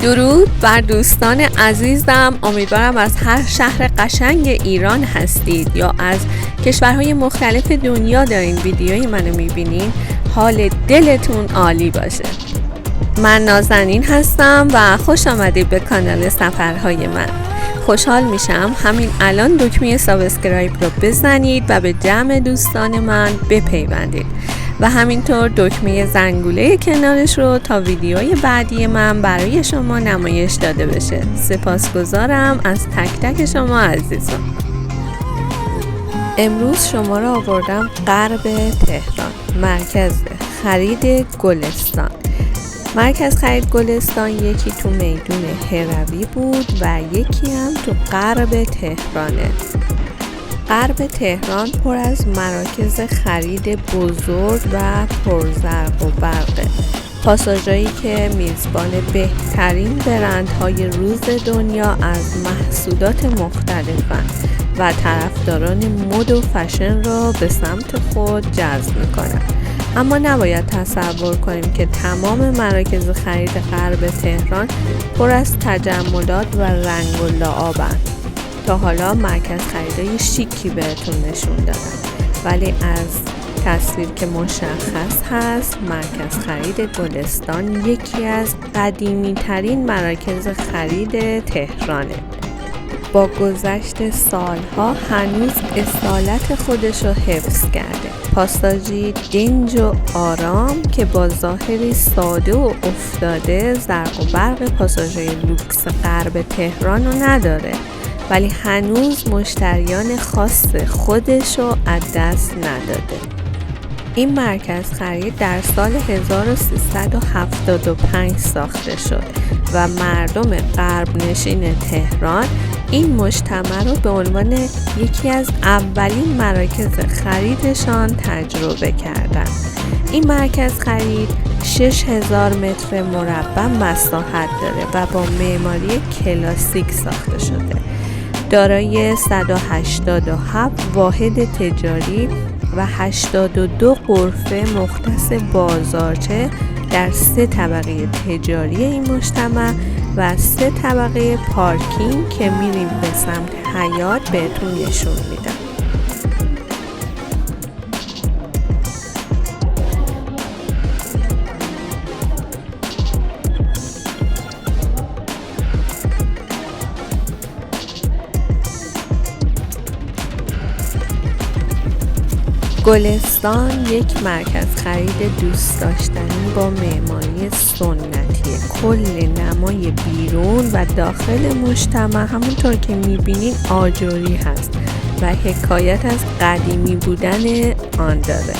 درود بر دوستان عزیزم. امیدوارم از هر شهر قشنگ ایران هستید یا از کشورهای مختلف دنیا دارین ویدیوی منو میبینین، حال دلتون عالی باشه. من نازنین هستم و خوش آمدید به کانال سفرهای من. خوشحال میشم همین الان دکمه سابسکرایب رو بزنید و به جمع دوستان من بپیوندید و همینطور دکمه زنگوله کنارش رو تا ویدیوهای بعدی من برای شما نمایش داده بشه. سپاسگزارم از تک تک شما عزیزان. امروز شما رو آوردم غرب تهران، مرکز خرید گلستان. مرکز خرید گلستان یکی تو میدون هروی بود و یکی هم تو غرب تهرانه. غرب تهران پر از مراکز خرید بزرگ و پرزرق و برقه، پاساژهایی که میزبان بهترین برندهای روز دنیا از محصولات مختلفن و طرفداران مد و فشن را به سمت خود جذب میکنن. اما نباید تصور کنیم که تمام مراکز خرید غرب تهران پر از تجملات و رنگ و لعابند. تا حالا مرکز خریدای شیکی بهتون نشون دادم، ولی از تصویر که مشخص هست مرکز خرید گلستان یکی از قدیمی ترین مراکز خرید تهرانه. با گذشت سالها هنوز اصالت خودش رو حفظ کرده. پاساژی دنج و آرام که با ظاهری ساده و افتاده زرق و برق پاساژهای لوکس غرب تهران رو نداره، ولی هنوز مشتریان خاص خودش رو از دست نداده. این مرکز خرید در سال 1375 ساخته شد و مردم غرب نشین تهران این مجتمع رو به عنوان یکی از اولین مراکز خریدشان تجربه کردند. این مرکز خرید 6000 متر مربع مساحت داره و با معماری کلاسیک ساخته شده. دارای 187 واحد تجاری و 82 غرفه مختص بازارچه در 3 طبقه تجاری این مجتمع و 3 طبقه پارکینگ که میریم به سمت حیاط بهتون نشون میدم. گلستان یک مرکز خرید دوست داشتنی با معماری سنتی. کل نمای بیرون و داخل مجتمع همونطور که میبینین آجری هست و حکایت از قدیمی بودن آن داره.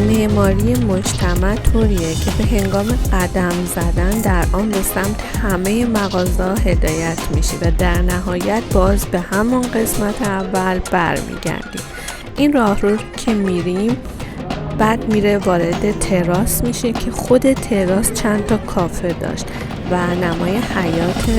معماری مجتمع طوریه که به هنگام قدم زدن در آن به سمت همه مغازه‌ها هدایت میشی و در نهایت باز به همان قسمت اول برمیگردی. این راه رو که میریم بعد میره وارد تراس میشه که خود تراس چند تا کافه داشت و نمای حیاط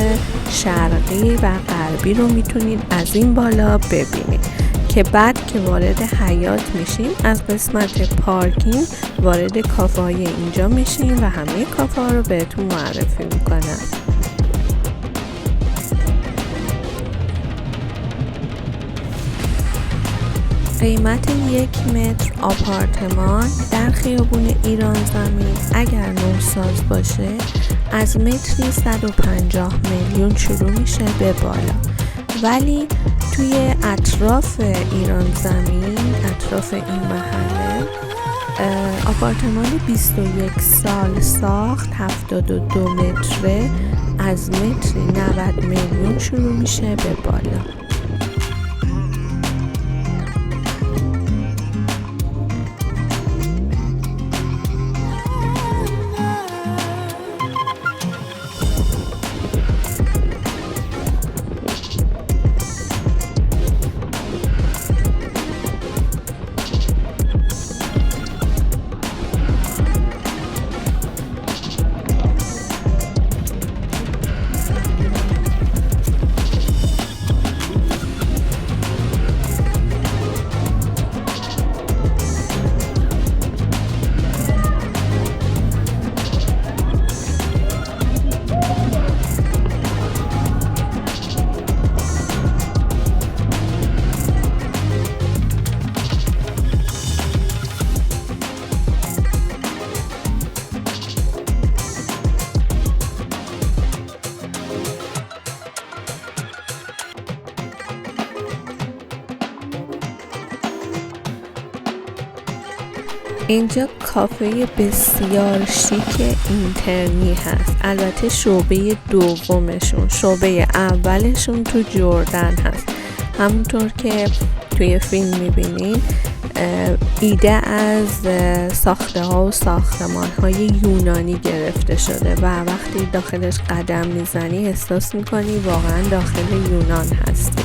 شرقی و غربی رو میتونید از این بالا ببینید که بعد که وارد حیاط میشیم از قسمت پارکینگ وارد کافه های اینجا میشیم و همه کافه ها رو بهتون معرفی میکنم. قیمت 1 متر آپارتمان در خیابون ایران زمین اگر نوساز باشه از متری 150 میلیون شروع میشه به بالا، ولی توی اطراف ایران زمین، اطراف این محله، آپارتمان 21 سال ساخت 72 متره از متری 90 میلیون شروع میشه به بالا. اینجا کافه بسیار شیک اینترنی هست. البته شعبه دومشون، شعبه اولشون تو جردن هست. همونطور که توی فیلم میبینین ایده از ساخته ها و ساختمان های یونانی گرفته شده و وقتی داخلش قدم میزنی احساس میکنی واقعا داخل یونان هستی.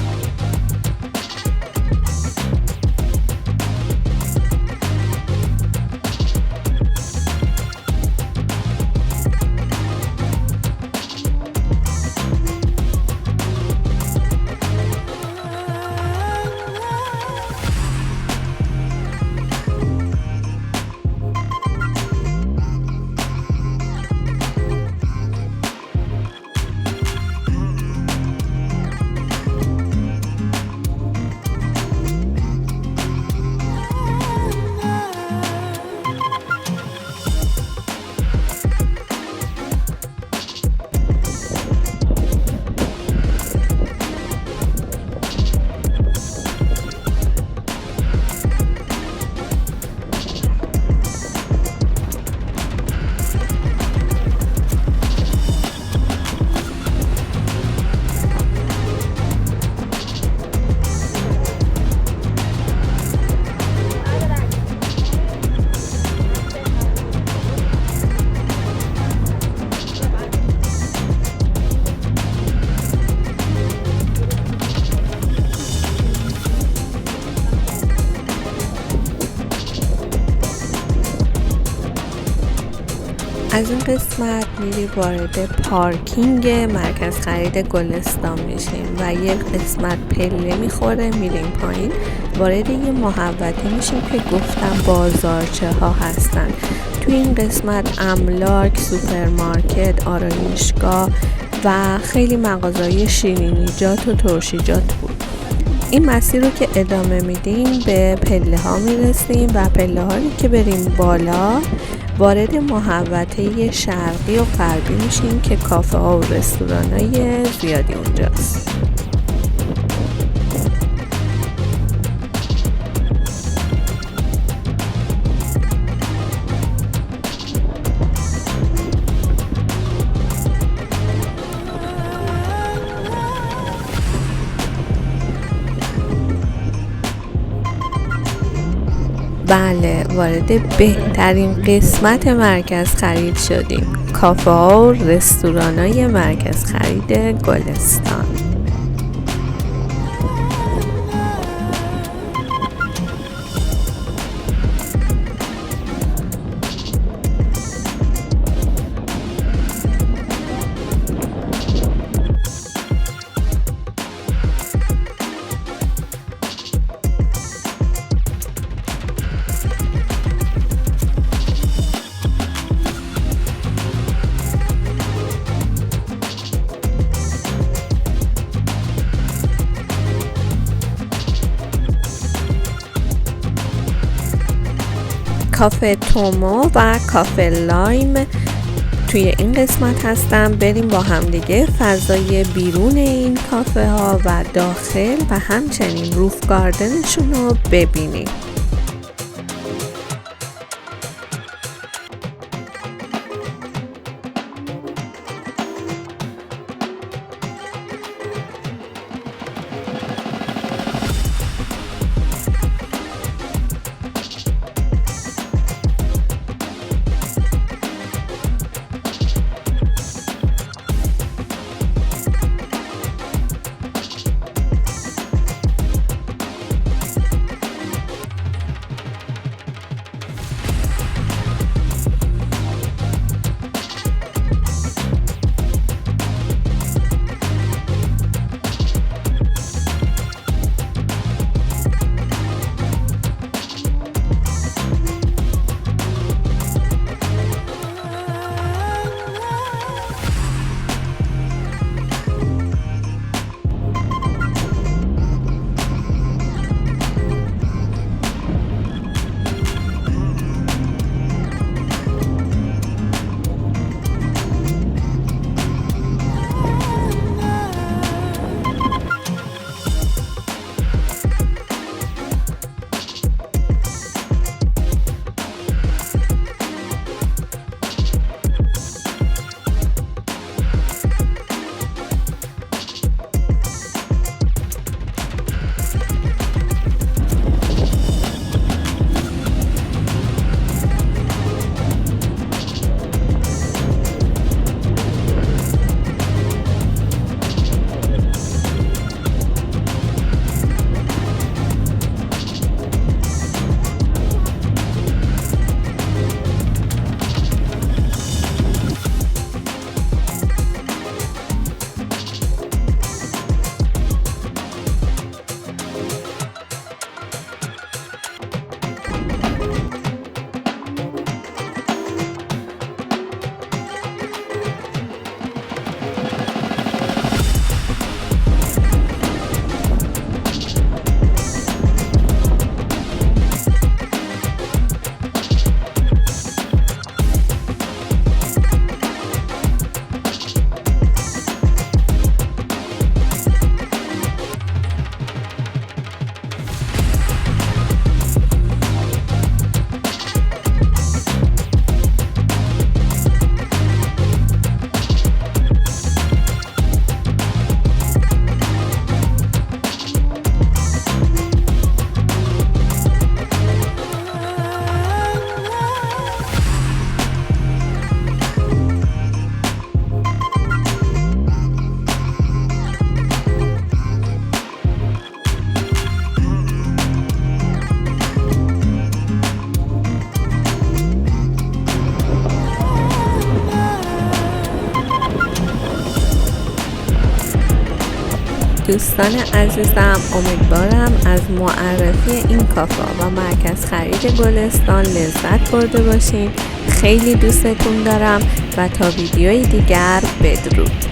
از این قسمت میری وارد پارکینگ مرکز خرید گلستان میشیم و یک قسمت پله میخوره میریم پایین، وارد یه محوطه میشیم که گفتم بازارچه ها هستن. تو این قسمت املاک، سوپرمارکت، آرایشگاه و خیلی مغازه‌های شیرینیجات و ترشیجات بود. این مسیر رو که ادامه میدیم به پله ها میرسیم و پله ها رو که بریم بالا وارد محوطه شرقی و غربی میشیم که کافه ها و رستوران های زیادی اونجاست. بله، وارد بهترین قسمت مرکز خرید شدیم، کافه ها و رستوران های مرکز خرید گلستان. کافه تومو و کافه لایم توی این قسمت هستم. بریم با همدیگه فضای بیرون این کافه ها و داخل و همچنین روف گاردنشون رو ببینیم. دوستان عزیزم، امیدوارم از معرفی این کافه و مرکز خرید گلستان لذت برده باشین. خیلی دوستتون دارم و تا ویدیوی دیگر بدرود.